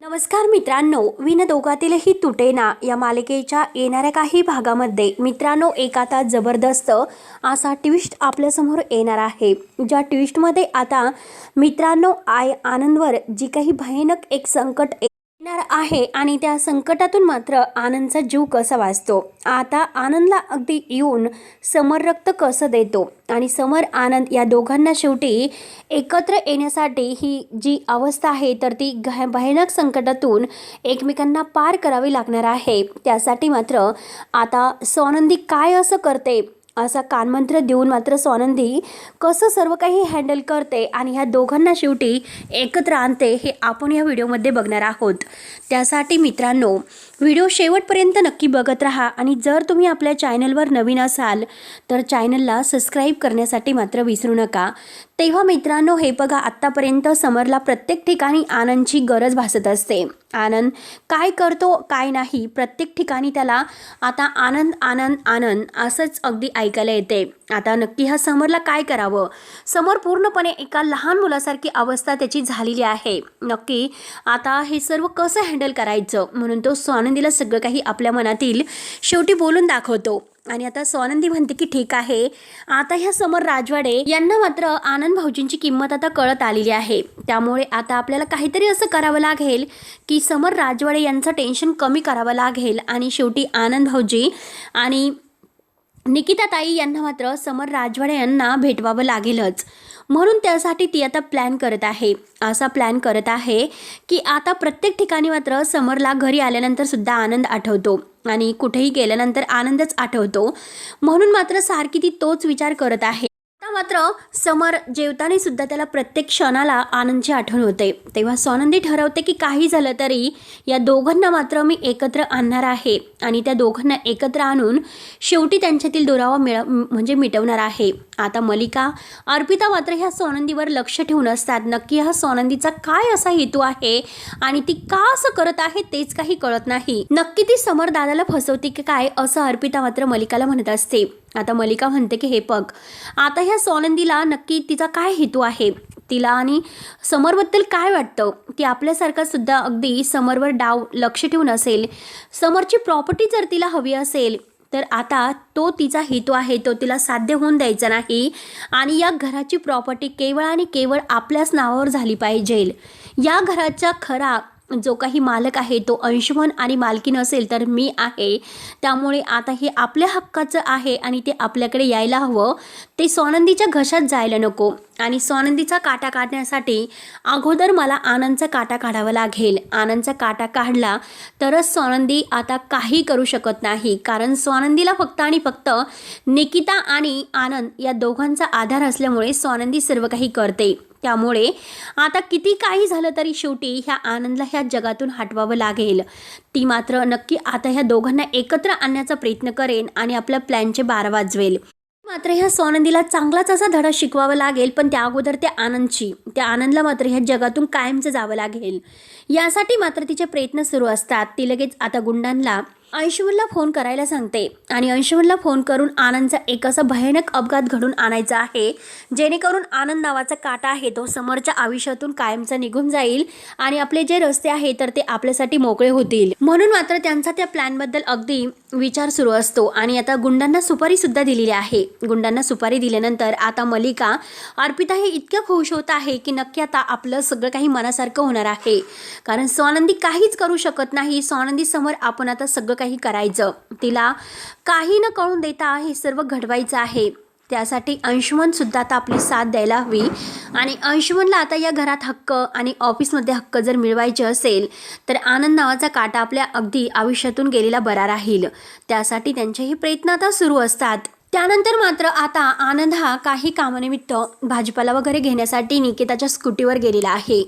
नमस्कार मित्रांनो, विण दोघातीलही तुटेना या मालिकेच्या येणाऱ्या काही भागामध्ये मित्रांनो एक आता जबरदस्त असा ट्विस्ट आपल्यासमोर येणार आहे। ज्या ट्विस्टमध्ये आता मित्रांनो आनंदवर जी काही भयानक एक संकट येणार आहे आणि त्या संकटातून मात्र आनंदचा जीव कसा वाचतो। आता आनंदला अगदी येऊन समर रक्त कसं देतो आणि समर आनंद या दोघांना शेवटी एकत्र येण्यासाठी ही जी अवस्था आहे तर ती भयानक संकटातून एकमेकांना पार करावी लागणार आहे। त्यासाठी मात्र आता स्वानंदी काय असं करते, असा कानमंत्र देऊन मात्र स्वानंदी कसं सर्व काही हँडल करते आणि ह्या दोघांना शेवटी एकत्र आणते हे आपण या व्हिडिओमध्ये बघणार आहोत। त्यासाठी मित्रांनो व्हिडिओ शेवटपर्यंत नक्की बघत राहा आणि जर तुम्ही आपल्या चॅनलवर नवीन असाल तर चॅनलला सबस्क्राईब करण्यासाठी मात्र विसरू नका। तेव्हा मित्रांनो हे बघा, आत्तापर्यंत समरला प्रत्येक ठिकाणी आनंदची गरज भासत असते। आनंद काय करतो काय नाही प्रत्येक ठिकाणी त्याला आता आनंद आनंद आनंद असंच अगदी ऐकायला येते। आता नक्की ह्या समरला काय करावं, समर पूर्णपणे एका लहान मुलासारखी अवस्था त्याची झालेली आहे। नक्की आता हे सर्व कसं हँडल करायचं म्हणून तो स्वानंदीला सगळं काही आपल्या मनातील शेवटी बोलून दाखवतो। आणि आता स्वानंदी म्हणते की ठीक आहे, आता ह्या समर राजवाडे यांना मात्र आनंद भाऊजींची किंमत आता कळत आलेली आहे। त्यामुळे आता आपल्याला काहीतरी असं करावं लागेल की समर राजवाडे यांचं टेन्शन कमी करावं लागेल आणि शेवटी आनंद भाऊजी आणि निकिता ताई यांना मात्र समर राजवाडे यांना भेटवावं लागेलच। म्हणून त्यासाठी ती आता प्लॅन करत आहे, असा प्लॅन करत आहे की आता प्रत्येक ठिकाणी मात्र समरला घरी आल्यानंतर सुद्धा आनंद आठवतो आणि कुठेही गेल्यानंतर आनंदच आठवतो। म्हणून मात्र सारखी ती तोच विचार करत आहे। आता मात्र समर जेवताना सुद्धा त्याला प्रत्येक क्षणाला आनंदची आठवण होते। तेव्हा स्वानंदी ठरवते की काही झालं तरी या दोघांना मात्र मी एकत्र आणणार आहे आणि त्या दोघांना एकत्र आणून शेवटी त्यांच्यातील दुरावा म्हणजे मिटवणार आहे। आता मलिका अर्पिता मात्र ह्या स्वानंदीवर लक्ष ठेवून असतात। नक्की हा स्वानंदीचा काय असा हेतू आहे आणि ती का असं करत आहे तेच काही कळत नाही। नक्की ती समर दादाला फसवते की काय असं अर्पिता मात्र मलिकाला म्हणत असते। आता मलिका म्हणते की हे बघ, आता ह्या स्वानंदीला नक्की तिचा काय हेतू आहे, तिला आणि समरबद्दल काय वाटतं, ती आपल्यासारखा सुद्धा अगदी समरवर लक्ष ठेवून असेल। समरची प्रॉपर्टी जर तिला हवी असेल तर आता तो तिचा हेतू आहे तो तिला साध्य होऊन द्यायचा नाही आणि या घराची प्रॉपर्टी केवळ आणि केवळ आपल्याच नावावर झाली पाहिजे। या घराचा खरा जो काही मालक आहे तो अंशुमन आणि मालकीन असेल तर मी आहे। त्यामुळे आता हे आपल्या हक्काचं आहे आणि ते आपल्याकडे यायला हवं, ते स्वानंदीच्या घशात जायला नको। आणि स्वानंदीचा काटा काढण्यासाठी अगोदर मला आनंदचा काटा काढावा लागेल। आनंदचा काटा काढला तरच स्वानंदी आता काही करू शकत नाही, कारण स्वानंदीला फक्त आणि फक्त निकिता आणि आनंद या दोघांचा आधार असल्यामुळे स्वानंदी सर्व काही करते। त्यामुळे आता किती काही झालं तरी शेवटी ह्या आनंदला ह्या जगातून हटवावं लागेल। ती मात्र नक्की आता ह्या दोघांना एकत्र आणण्याचा प्रयत्न करेन आणि आपल्या प्लॅनचे 12 वाजवेल। मात्र ह्या स्वानंदीला चांगलाच असा धडा शिकवावा लागेल, पण त्या अगोदर त्या आनंदला मात्र ह्या जगातून कायमचं जावं लागेल। यासाठी मात्र तिचे प्रयत्न सुरू असतात। ती लगेच आता गुंडांना अंशुमनला फोन करायला सांगते आणि अंशुमनला फोन करून आनंदचा एक असा भयानक अपघात घडून आणायचा आहे, जेणेकरून आनंद नावाचा काटा आहे तो समोरच्या आयुष्यातून कायमचा निघून जाईल आणि आपले जे रस्ते आहेत तर ते आपल्यासाठी मोकळे होतील। म्हणून मात्र त्यांचा त्या प्लॅनबद्दल अगदी विचार सुरू असतो आणि आता गुंडांना सुपारी सुद्धा दिलेली आहे। गुंडांना सुपारी दिल्यानंतर आता मलिका अर्पिता हे इतक्या खुश होत आहे की नक्की आता आपलं सगळं काही मनासारखं होणार आहे, कारण स्वानंदी काहीच करू शकत नाही। स्वानंदी समोर आपण आता सगळं काही करायचं, तिला काही न कळून देता हे सर्व घडवायचं आहे। त्यासाठी अंशुमन सुद्धा आता आपली साथ द्यायला हवी आणि अंशुमनला आता या घरात हक्क आणि ऑफिसमध्ये हक्क जर मिळवायचे असेल तर आनंद नावाचा काटा आपल्या अगदी आयुष्यातून गेलेला बरा राहील। त्यासाठी त्यांचेही प्रयत्न आता सुरू असतात। त्यानंतर मात्र आता आनंद हा काही कामानिमित्त भाजीपाला वगैरे घेण्यासाठी निकिताच्या स्कूटीवर गेलेला आहे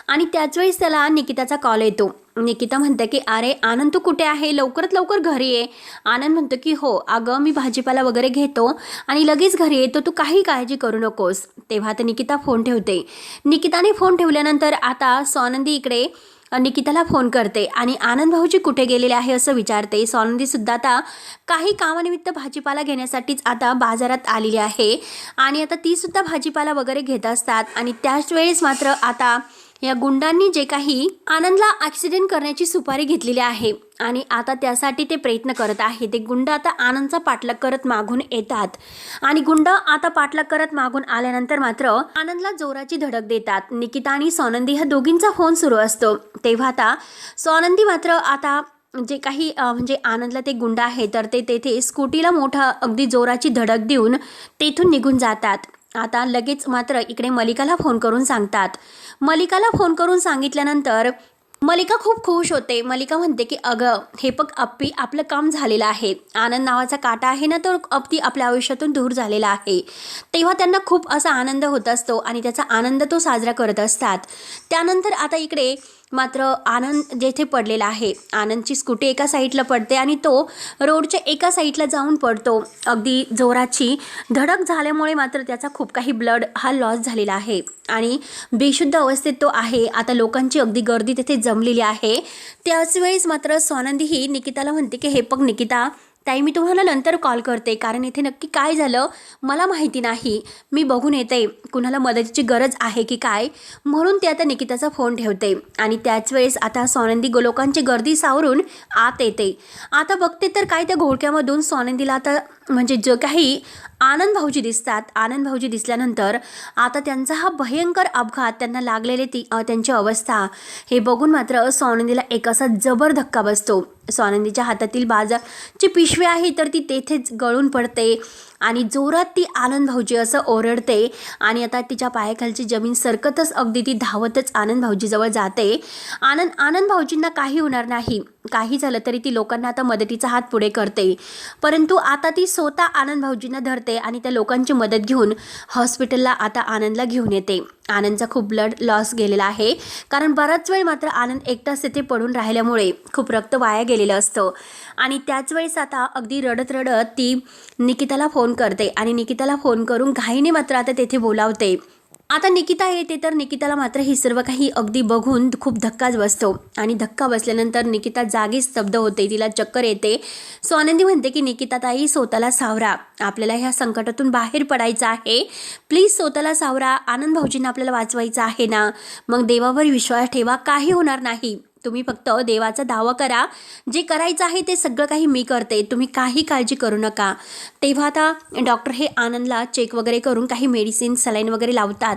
आणि त्याच वेळेस त्याला निकिताचा कॉल येतो। निकिता म्हणते की अरे आनंद तू कुठे आहे, लवकरात लवकर घरी ये। आनंद म्हणतो की हो अगं मी भाजीपाला वगैरे घेतो आणि लगेच घरी येतो, तू काही काळजी करू नकोस। तेव्हा आता निकिता फोन ठेवते। निकिताने फोन ठेवल्यानंतर आता स्वानंदी इकडे निकिताला फोन करते आणि आनंद भाऊजी कुठे गेलेले आहे असं विचारते। स्वानंदी सुद्धा आता काही कामानिमित्त भाजीपाला घेण्यासाठीच आता बाजारात आलेली आहे आणि आता ती सुद्धा भाजीपाला वगैरे घेत असतात आणि त्याच वेळेस मात्र आता या गुंडांनी जे काही आनंदला ॲक्सिडेंट करण्याची सुपारी घेतलेली आहे आणि आता त्यासाठी ते प्रयत्न करत आहे. ते गुंड आता आनंदचा पाठलाग करत मागून येतात आणि गुंड आता पाठलाग करत मागून आल्यानंतर मात्र आनंदला जोराची धडक देतात. निकिता आणि सोनंदी ह्या दोघींचा फोन सुरू असतो. तेव्हा आता सोनंदी मात्र आता जे काही म्हणजे आनंदला ते गुंड आहे तर ते तेथे स्कूटीला मोठा अगदी जोराची धडक देऊन तेथून निघून जातात. आता लगेच मात्र इकडे मलिकाला फोन करून सांगतात. मलिकाला फोन करून सांगितल्यानंतर मलिका खूप खुश होते. मलिका म्हणते की अगं हे बघ अप्पी, आपलं काम झालेलं आहे. आनंद नावाचा काटा आहे ना, तो अप्पी आपल्या आयुष्यातून दूर झालेला आहे. तेव्हा त्यांना खूप असा आनंद होत असतो आणि त्याचा आनंद तो साजरा करत असतात. त्यानंतर आता इकडे मात्र आनंद जेथे पडलेला आहे, आनंदची स्कूटी एका साईडला पडते आणि तो रोडच्या एका साईडला जाऊन पडतो. अगदी जोराची धडक झाल्यामुळे मात्र त्याचा खूप काही ब्लड हा लॉस झालेला आहे आणि बेशुद्ध अवस्थेत तो आहे. आता लोकांची अगदी गर्दी तिथे जमलेली आहे. त्याच वेळेस मात्र सोनंदी ही निकिताला म्हणते की हे बघ निकिता ताई, मी तुम्हाला नंतर कॉल करते, कारण इथे नक्की काय झालं मला माहिती नाही. मी बघून येते कुणाला मदतीची गरज आहे की काय. म्हणून ती आता निकिताचा फोन ठेवते आणि त्याच वेळेस आता सोनंदी लोकांची गर्दी सावरून आत येते. आता बघते तर काय त्या घोळक्यामधून सोनंदीला आता म्हणजे जे काही आनंद भाऊजी दिसतात. आनंद भाऊजी दिसल्यानंतर आता त्यांचा हा भयंकर अपघात, त्यांना लागलेले त्यांची अवस्था हे बघून मात्र सोनंदीला एक असा जबर धक्का बसतो. सोनंदीच्या हातातील बाजारची पिशवी आहे तर ती तेथेच गळून पडते आणि जोरात ती आनंद भाऊजी असं ओरडते आणि आता तिच्या पायाखालची जमीन सरकतच अगदी ती धावतच आनंद भाऊजीजवळ जाते. आनंद भाऊजींना काही होणार नाही. काही झालं तरी ती लोकांना आता मदतीचा हात पुढे करते, परंतु आता ती स्वतः आनंद भाऊजींना धरते आणि त्या लोकांची मदत घेऊन हॉस्पिटलला आता आनंदला घेऊन येते. आनंदचा खूप ब्लड लॉस गेलेला आहे, कारण बराच वेळ मात्र आनंद एकटाच तिथे पडून राहिल्यामुळे खूप रक्त वाया गेलेलं असतं. आणि त्याच वेळेस आता अगदी रडत रडत ती निकिताला फोन करते आणि निकिताला फोन करून घाईने मात्र आता तेथे बोलावते. आता निकिता येते तर निकिताला मात्र ही सर्व काही अगदी बघून खूप धक्काच बसतो आणि धक्का बसल्यानंतर निकिता जागीच स्तब्ध होते. तिला चक्कर येते. सोनंदी म्हणते की निकिता ताई, स्वतःला सावरा, आपल्याला ह्या संकटातून बाहेर पडायचं आहे. प्लीज स्वतःला सावरा. आनंद भाऊजींना आपल्याला वाचवायचं आहे ना. मग देवावर विश्वास ठेवा, काही होणार नाही. तुम्ही फक्त देवाचा दावा करा. जे करायचं आहे ते सगळं काही मी करते, तुम्ही काही काळजी करू नका. तेव्हा आता डॉक्टर हे आनंदला चेक वगैरे करून काही मेडिसिन सलाईन वगैरे लावतात.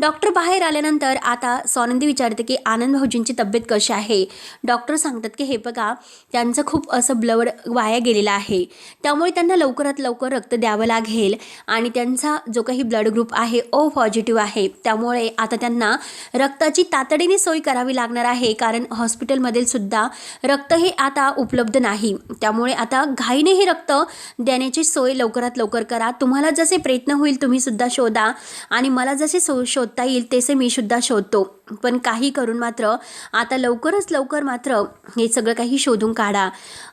डॉक्टर बाहेर आल्यानंतर आता सोनंदी विचारते की आनंद भाऊजींची तब्येत कशी आहे. डॉक्टर सांगतात की हे बघा, त्यांचं खूप असं ब्लड वाया गेलेलं आहे, त्यामुळे त्यांना लवकरात लवकर रक्त द्यावं लागेल आणि त्यांचा जो काही ब्लड ग्रुप आहे ओ पॉझिटिव्ह आहे. त्यामुळे आता त्यांना रक्ताची तातडीने सोय करावी लागणार आहे, कारण हॉस्पिटलमधील सुद्धा रक्त हे आता उपलब्ध नाही. त्यामुळे आता घाईने हे रक्त देण्याची सोय लवकरात लवकर करा. तुम्हाला जसे प्रयत्न होईल तुम्ही सुद्धा शोधा आणि मला जसे शोधता येईल तसे मी सुद्धा शोधतो. पण काही करून मात्र आता लवकरच लवकर मात्र हे सगळं काही शोधून काढा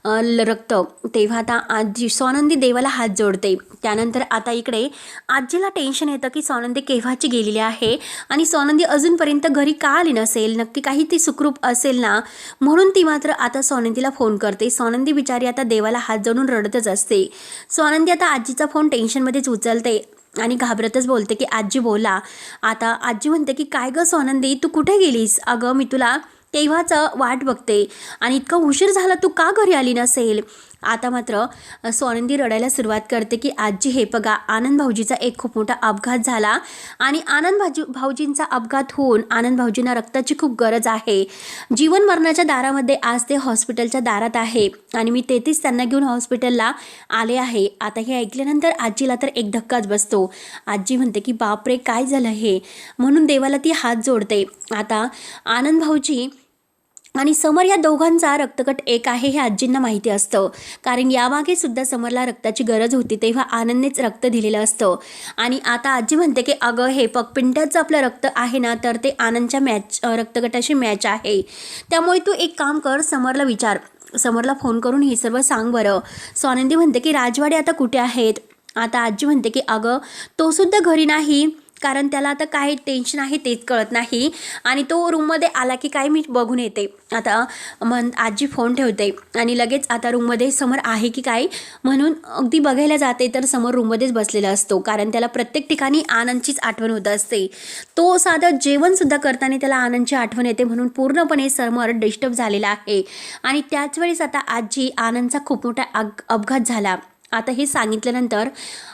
रक्त. तेव्हा आता आजी सोनंदी देवाला हात जोडते. त्यानंतर आता इकडे आजीला टेन्शन येतं की सोनंदी केव्हाची गेलेली आहे आणि सोनंदी अजूनपर्यंत घरी का आली नसेल, नक्की काही ती सुखरूप असेल ना. म्हणून ती मात्र आता सोनंदीला फोन करते. सोनंदी बिचारी आता देवाला हात जोडून रडतच असते. सोनंदी आता आजीचा फोन टेन्शनमध्येच उचलते आणि घाबरतच बोलते की आजी बोला. आता आजी म्हणते की काय गं सोनंदी, तू कुठे गेलीस. अगं मी तुला तेव्हाच वाट बघते आणि इतका उशीर झाला, तू का घरी आली नसेल. आता मात्र सोनंदी रडायला सुरुवात करते की आजी हे बघा, आनंद भाऊजीचा एक खूप मोठा अपघात झाला आणि आनंद भाऊजींचा अपघात होऊन आनंद भाऊजींना रक्ताची खूप गरज आहे. जीवन मरणाच्या दारामध्ये आज ते हॉस्पिटलच्या दारात आहे आणि मी तेथेच त्यांना घेऊन हॉस्पिटलला आले आहे. आता हे ऐकल्यानंतर आजीला तर एक धक्काच बसतो. आजी म्हणते की बापरे काय झालं हे. म्हणून देवाला ती हात जोडते. आता आनंद भाऊजी आणि समर या दोघांचा रक्तगट एक आहे हे आजींना माहिती असतं, कारण यामागे सुद्धा समरला रक्ताची गरज होती तेव्हा आनंदनेच रक्त दिलेलं असतं. आणि आता आजी म्हणते की अगं हे पिंट्याचं आपलं रक्त आहे ना, तर ते आनंदच्या रक्तगटाशी मॅच आहे. त्यामुळे तू एक काम कर, समरला विचार, समरला फोन करून हे सर्व सांग बरं. सोनंदी म्हणते की राजवाडे आता कुठे आहेत. आता आजी म्हणते की अगं तो सुद्धा घरी नाही कारण त्याला आता काय टेन्शन आहे तेच कळत नाही आणि तो रूममध्ये आला की काय मी बघून येते. आता आजी फोन ठेवते आणि लगेच आता रूममध्ये समोर आहे की काय म्हणून अगदी बघायला जाते, तर समोर रूममध्येच बसलेला असतो. कारण त्याला प्रत्येक ठिकाणी आनंदचीच आठवण होत असते. तो साधं जेवणसुद्धा करताना त्याला आनंदची आठवण येते म्हणून पूर्णपणे समोर डिस्टर्ब झालेला आहे. आणि त्याच वेळेस आता आजी आनंदचा खूप मोठा अपघात झाला आता हे सांगितल्यानंतर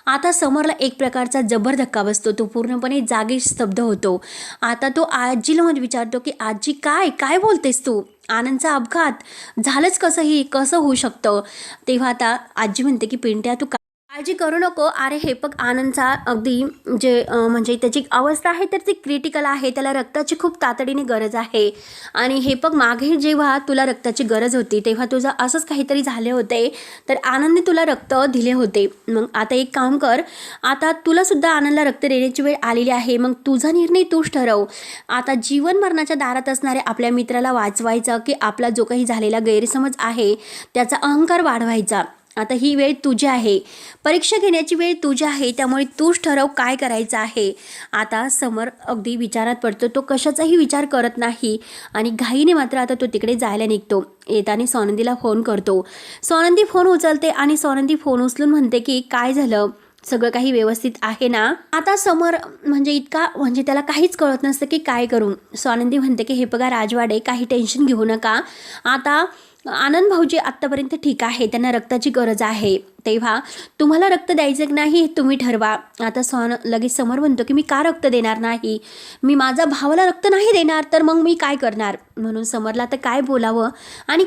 आता समोरला एक प्रकारचा जबर धक्का बसतो. तो पूर्णपणे जागी स्तब्ध होतो. आता तो आजीला विचारतो की आजी काय काय बोलतेस तू? आनंदचा अपघात झालंच कसं होऊ शकतं? तेव्हा आता आजी म्हणते की पिंट्या तू काळजी करू नको. अरे हे बघ आनंदचा अगदी म्हणजे त्याची अवस्था आहे तर ती क्रिटिकल आहे. त्याला रक्ताची खूप तातडीने गरज आहे. आणि हे बघ मागे जेव्हा तुला रक्ताची गरज होती तेव्हा तुझं असंच काहीतरी झाले होते तर आनंदने तुला रक्त दिले होते. मग आता एक काम कर, आता तुला सुद्धा आनंदला रक्त देण्याची वेळ आलेली आहे. मग तुझा निर्णय तूच ठरव. आता जीवन मरणाच्या दारात असणाऱ्या आपल्या मित्राला वाचवायचं की आपला जो काही झालेला गैरसमज आहे त्याचा अहंकार वाढवायचा. आता ही वेळ तुझी आहे, परीक्षा घेण्याची वेळ तुझी आहे. त्यामुळे तूच ठरव काय करायचं आहे. आता समर अगदी विचारात पडतो. तो कशाचाही विचार करत नाही आणि घाईने मात्र आता तो तिकडे जायला निघतो. येताना सोनंदीला फोन करतो. सोनंदी फोन उचलते आणि सोनंदी फोन उचलून म्हणते की काय झालं, सगळं काही व्यवस्थित आहे ना? आता समर म्हणजे त्याला काहीच कळत नसतं की काय करू. सोनंदी म्हणते की हे बघा राजवाडे, काही टेन्शन घेऊ नका. आता आनंद भाऊजी आत्तापर्यंत ठीक आहे, त्यांना रक्ताची गरज आहे. तेव्हा तुम्हाला रक्त द्यायचं की नाही हे तुम्ही ठरवा. आता लगेच समोर म्हणतो की मी का रक्त देणार नाही? मी माझ्या भावाला रक्त नाही देणार तर मग मी काय करणार? म्हणून समरला तर काय बोलावं आणि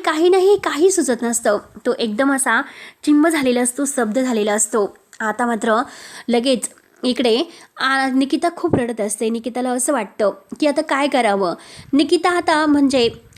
काही सुचत नसतं. तो एकदम असा चिंब झालेला असतो, स्तब्ध झालेला असतो. आता मात्र लगेच इकडे निकिता खूप रडत असते. निकिताला असं वाटतं की आता काय करावं. निकिता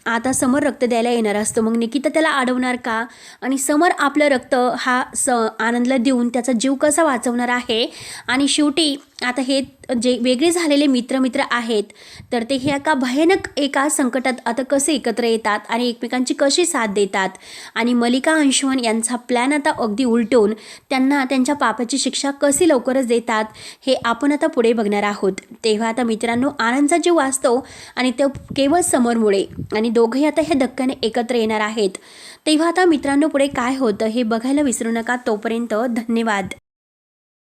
आता समर रक्त द्यायला येणार असतो. मग निकिता त्याला अडवणार का? आणि समर आपलं रक्त आनंदला देऊन त्याचा जीव कसा वाचवणार आहे? आणि शेवटी आता हे जे वेगळे झालेले मित्र आहेत तर ते हे भयानक एका संकटात आता कसे एकत्र येतात आणि एकमेकांची कशी साथ देतात. आणि मलिका अंशुमन यांचा प्लॅन आता अगदी उलटून त्यांना त्यांच्या पापाची शिक्षा कशी लवकरच देतात हे आपण आता पुढे बघणार आहोत. तेव्हा आता मित्रांनो आनंदचा जीव वाचतो आणि ते केवळ समोरमुळे आणि दोघंही आता ह्या धक्क्याने एकत्र येणार आहेत. तेव्हा आता मित्रांनो पुढे काय होतं हे बघायला विसरू नका. तोपर्यंत धन्यवाद.